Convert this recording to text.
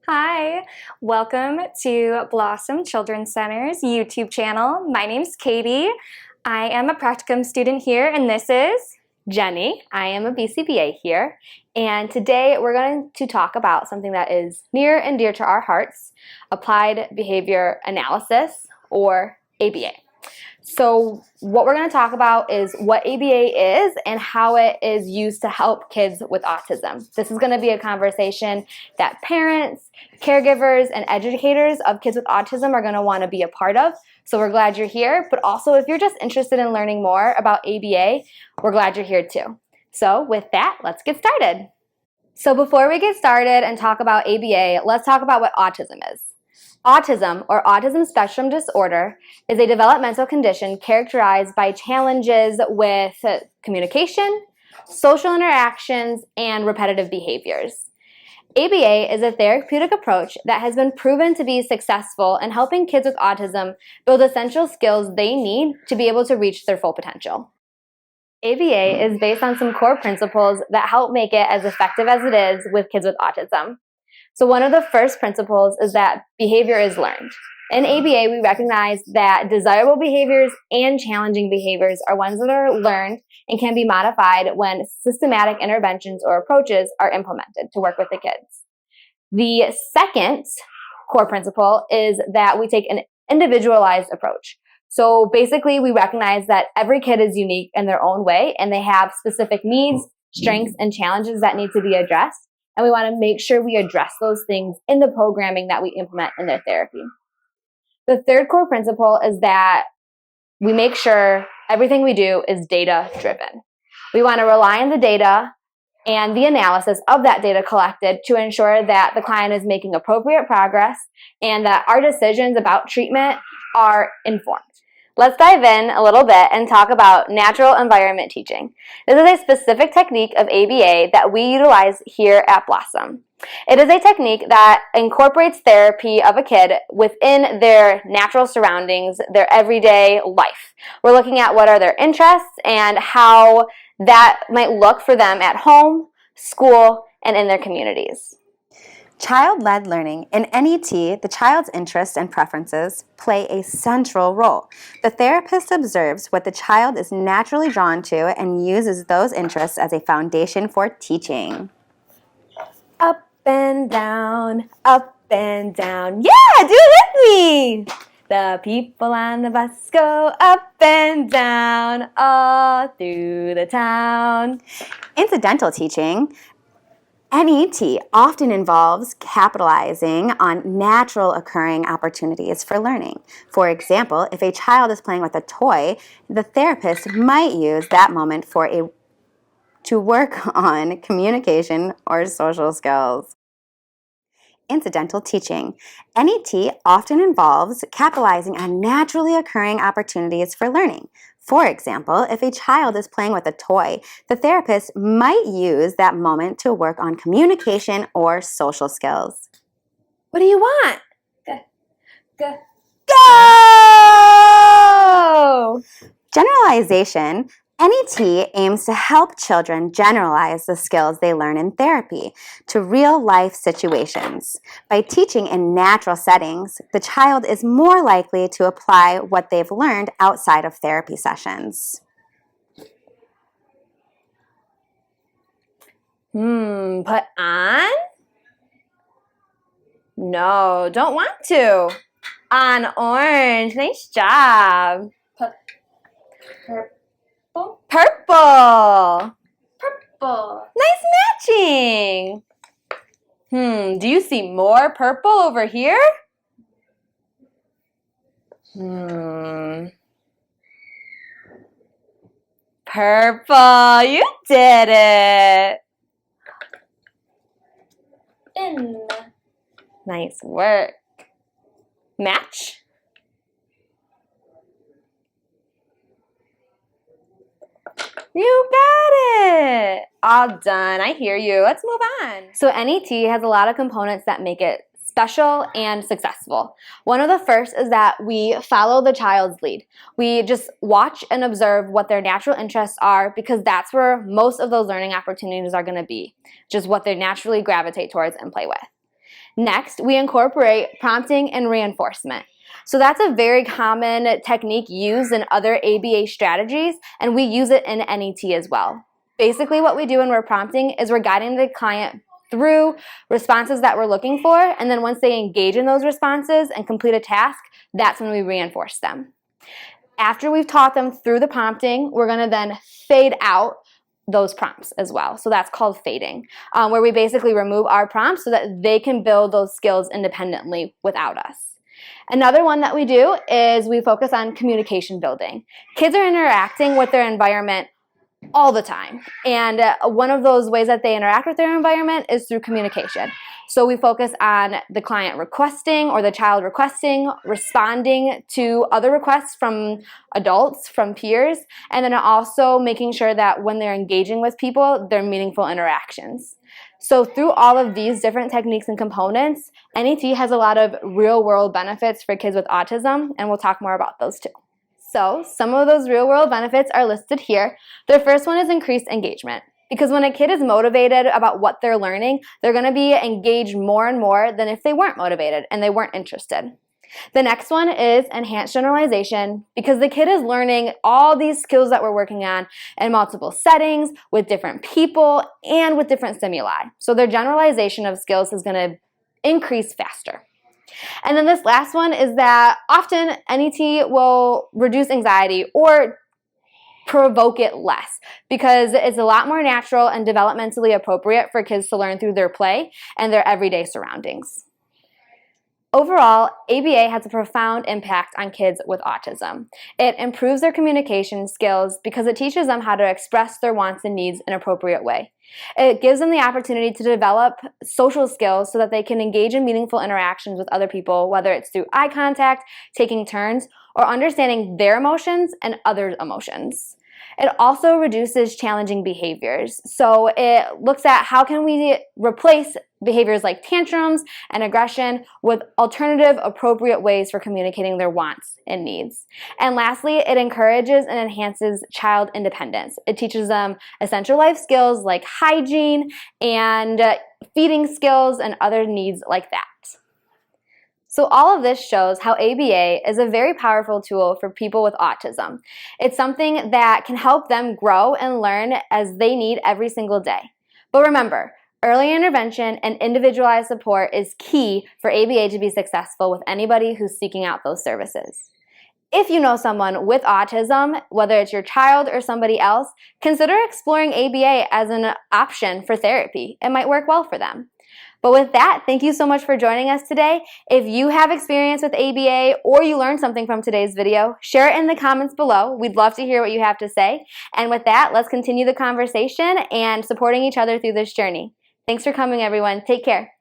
Hi, welcome to Blossom Children's Center's YouTube channel. My name's Katie. I am a practicum student here, and this is Jenny. I am a BCBA here, and today we're going to talk about something that is near and dear to our hearts, applied behavior analysis, or ABA. So what we're going to talk about is what ABA is and how it is used to help kids with autism. This is going to be a conversation that parents, caregivers, and educators of kids with autism are going to want to be a part of. So we're glad you're here, but also if you're just interested in learning more about ABA, we're glad you're here too. So with that, let's get started. So before we get started and talk about ABA, let's talk about what autism is. Autism, or autism spectrum disorder, is a developmental condition characterized by challenges with communication, social interactions, and repetitive behaviors. ABA is a therapeutic approach that has been proven to be successful in helping kids with autism build essential skills they need to be able to reach their full potential. ABA is based on some core principles that help make it as effective as it is with kids with autism. So one of the first principles is that behavior is learned. In ABA, we recognize that desirable behaviors and challenging behaviors are ones that are learned and can be modified when systematic interventions or approaches are implemented to work with the kids. The second core principle is that we take an individualized approach. So basically, we recognize that every kid is unique in their own way, and they have specific needs, strengths, and challenges that need to be addressed. And we want to make sure we address those things in the programming that we implement in their therapy. The third core principle is that we make sure everything we do is data-driven. We want to rely on the data and the analysis of that data collected to ensure that the client is making appropriate progress and that our decisions about treatment are informed. Let's dive in a little bit and talk about natural environment teaching. This is a specific technique of ABA that we utilize here at Blossom. It is a technique that incorporates therapy of a kid within their natural surroundings, their everyday life. We're looking at what are their interests and how that might look for them at home, school, and in their communities. Child-led learning. In NET, the child's interests and preferences play a central role. The therapist observes what the child is naturally drawn to and uses those interests as a foundation for teaching. Up and down, up and down. Yeah, do it with me! The people on the bus go up and down all through the town. Incidental teaching. NET often involves capitalizing on natural occurring opportunities for learning. For example, if a child is playing with a toy, the therapist might use that moment to work on communication or social skills. Incidental teaching. NET often involves capitalizing on naturally occurring opportunities for learning. For example, if a child is playing with a toy, the therapist might use that moment to work on communication or social skills. What do you want? Go! Generalization. NET aims to help children generalize the skills they learn in therapy to real-life situations. By teaching in natural settings, the child is more likely to apply what they've learned outside of therapy sessions. Put on? No, don't want to. On orange. Nice job. Purple. Nice matching. Do you see more purple over here? Purple. You did it. Nice work. Match? You got it! All done. I hear you. Let's move on. So NET has a lot of components that make it special and successful. One of the first is that we follow the child's lead. We just watch and observe what their natural interests are because that's where most of those learning opportunities are going to be, just what they naturally gravitate towards and play with. Next, we incorporate prompting and reinforcement. So that's a very common technique used in other ABA strategies, and we use it in NET as well. Basically, what we do when we're prompting is we're guiding the client through responses that we're looking for, and then once they engage in those responses and complete a task, that's when we reinforce them. After we've taught them through the prompting, we're going to then fade out those prompts as well. So that's called fading, where we basically remove our prompts so that they can build those skills independently without us. Another one that we do is we focus on communication building. Kids are interacting with their environment all the time. And one of those ways that they interact with their environment is through communication. So we focus on the client requesting or the child requesting, responding to other requests from adults, from peers, and then also making sure that when they're engaging with people, they're meaningful interactions. So through all of these different techniques and components, NET has a lot of real-world benefits for kids with autism, and we'll talk more about those too. So some of those real-world benefits are listed here. The first one is increased engagement. Because when a kid is motivated about what they're learning, they're going to be engaged more and more than if they weren't motivated and they weren't interested. The next one is enhanced generalization, because the kid is learning all these skills that we're working on in multiple settings, with different people, and with different stimuli. So their generalization of skills is going to increase faster. And then this last one is that often NET will reduce anxiety or provoke it less, because it's a lot more natural and developmentally appropriate for kids to learn through their play and their everyday surroundings. Overall, ABA has a profound impact on kids with autism. It improves their communication skills because it teaches them how to express their wants and needs in an appropriate way. It gives them the opportunity to develop social skills so that they can engage in meaningful interactions with other people, whether it's through eye contact, taking turns, or understanding their emotions and others' emotions. It also reduces challenging behaviors. So it looks at how can we replace behaviors like tantrums and aggression with alternative, appropriate ways for communicating their wants and needs. And lastly, it encourages and enhances child independence. It teaches them essential life skills like hygiene and feeding skills and other needs like that. So all of this shows how ABA is a very powerful tool for people with autism. It's something that can help them grow and learn as they need every single day. But remember, early intervention and individualized support is key for ABA to be successful with anybody who's seeking out those services. If you know someone with autism, whether it's your child or somebody else, consider exploring ABA as an option for therapy. It might work well for them. But with that, thank you so much for joining us today. If you have experience with ABA or you learned something from today's video, share it in the comments below. We'd love to hear what you have to say. And with that, let's continue the conversation and supporting each other through this journey. Thanks for coming, everyone. Take care.